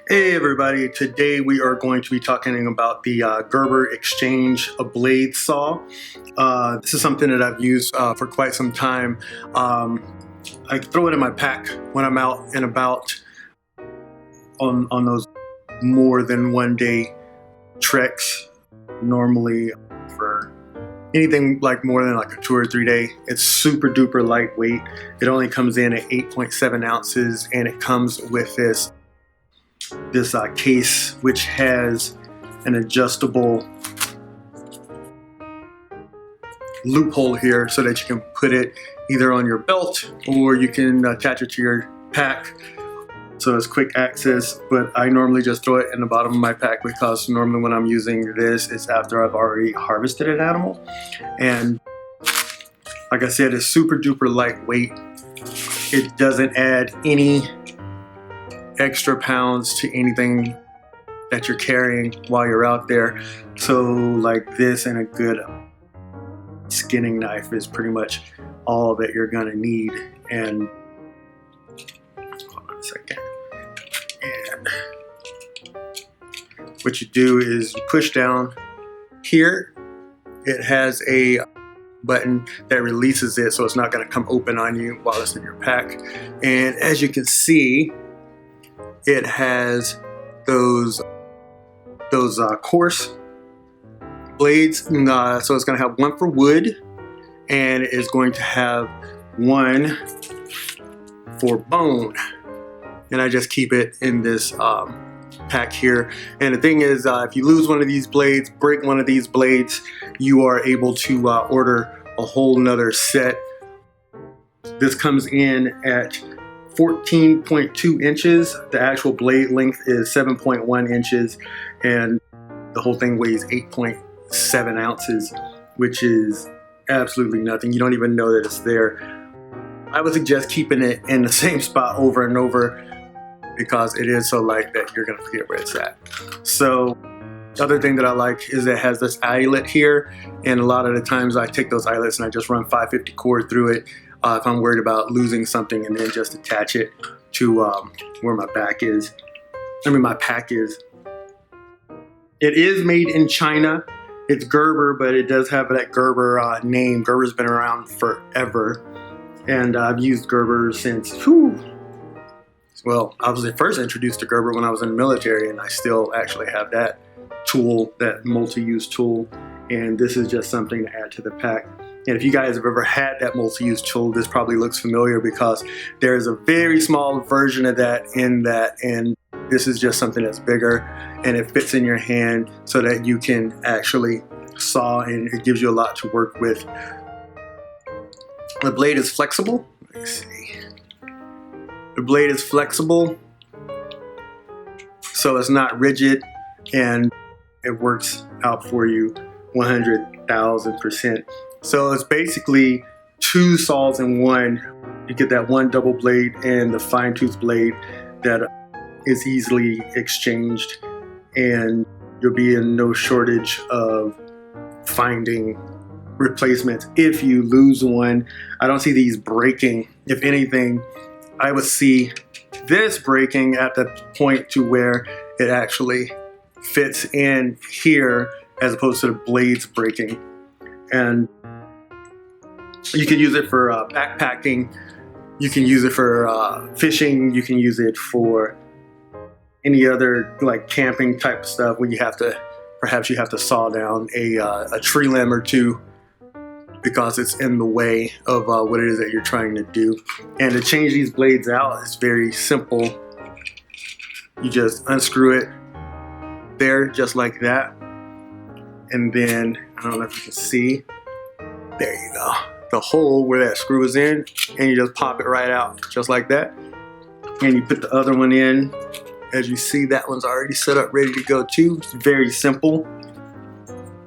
Hey everybody, today we are going to be talking about the Gerber Exchange Blade Saw. This is something that I've used for quite some time. I throw it in my pack when I'm out and about on those more than one day treks, normally for anything like more than like a 2 or 3 day. It's super duper lightweight. It only comes in at 8.7 ounces and it comes with this case which has an adjustable loophole here so that you can put it either on your belt or you can attach it to your pack, so it's quick access. But I normally just throw it in the bottom of my pack because normally when I'm using this, it's after I've already harvested an animal. And like I said, it's super duper lightweight. It doesn't add any extra pounds to anything that you're carrying while you're out there. So like this and a good skinning knife is pretty much all that you're gonna need. And hold on a second. And what you do is you push down here. It has a button that releases it, so it's not going to come open on you while it's in your pack. And as you can see, it has those coarse blades, so it's going to have one for wood and it is going to have one for bone. And I just keep it in this pack here. And the thing is, if you lose one of these blades, break one of these blades, you are able to order a whole nother set. This comes in at 14.2 inches. The actual blade length is 7.1 inches, and the whole thing weighs 8.7 ounces, which is absolutely nothing. You don't even know that it's there. I would suggest keeping it in the same spot over and over because it is so light that you're gonna forget where it's at. So the other thing that I like is it has this eyelet here, and a lot of the times I take those eyelets and I just run 550 cord through it if I'm worried about losing something, and then just attach it to where my pack is. It is made in China. It's Gerber, but it does have that Gerber name. Gerber's been around forever, and I've used Gerber since, well, I was first introduced to Gerber when I was in the military, and I still actually have that tool, that multi-use tool, and this is just something to add to the pack. And if you guys have ever had that multi-use tool, this probably looks familiar because there is a very small version of that, and this is just something that's bigger and it fits in your hand so that you can actually saw, and it gives you a lot to work with. The blade is flexible. Let's see. The blade is flexible, so it's not rigid, and it works out for you 100,000%. So it's basically two saws in one. You get that one double blade and the fine tooth blade that is easily exchanged, and you'll be in no shortage of finding replacements if you lose one. I don't see these breaking. If anything, I would see this breaking at the point to where it actually fits in here as opposed to the blades breaking. And you can use it for backpacking, you can use it for fishing, you can use it for any other like camping type stuff when perhaps you have to saw down a tree limb or two because it's in the way of what it is that you're trying to do. And to change these blades out is very simple. You just unscrew it there just like that, and then I don't know if you can see, there you go, the hole where that screw is in, and you just pop it right out just like that, and you put the other one in. As you see, that one's already set up ready to go too. It's very simple.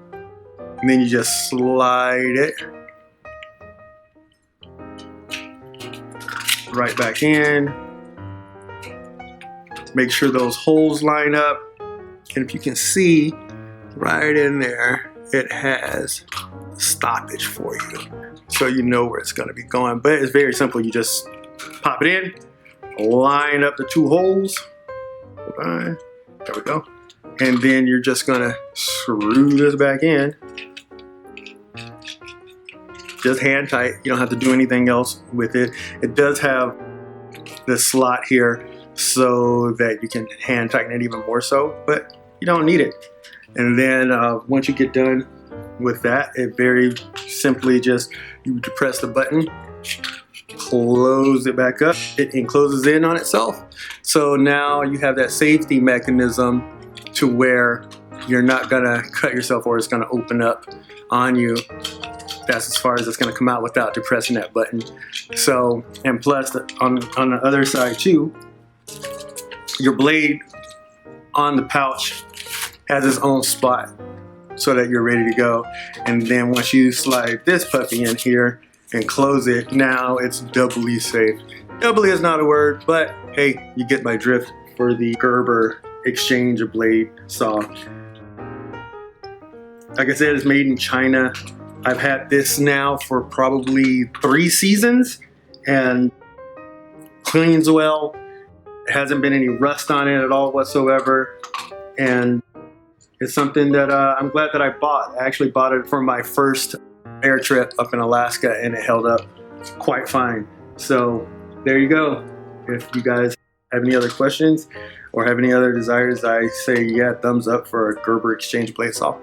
And then you just slide it right back in. Make sure those holes line up, and if you can see right in there, it has stoppage for you, so you know where it's going to be going. But it's very simple. You just pop it in, line up the two holes, Hold on. There we go. And then you're just gonna screw this back in. Just hand tight. You don't have to do anything else with it. It does have the slot here so that you can hand tighten it even more so, but you don't need it. And then once you get done with that, it very simply just, you press the button, close it back up, it encloses in on itself. So now you have that safety mechanism to where you're not gonna cut yourself or it's gonna open up on you. That's as far as it's gonna come out without depressing that button. So, and plus on the other side too, your blade on the pouch has its own spot so that you're ready to go. And then once you slide this puppy in here and close it, now it's doubly safe. Doubly is not a word, but hey, you get my drift for the Gerber exchange blade saw. Like I said, it's made in China. I've had this now for probably 3 seasons and cleans well. There hasn't been any rust on it at all whatsoever. And it's something that I'm glad that I bought. I actually bought it for my first air trip up in Alaska and it held up quite fine. So there you go. If you guys have any other questions or have any other desires, I say yeah, thumbs up for a Gerber exchange blade saw.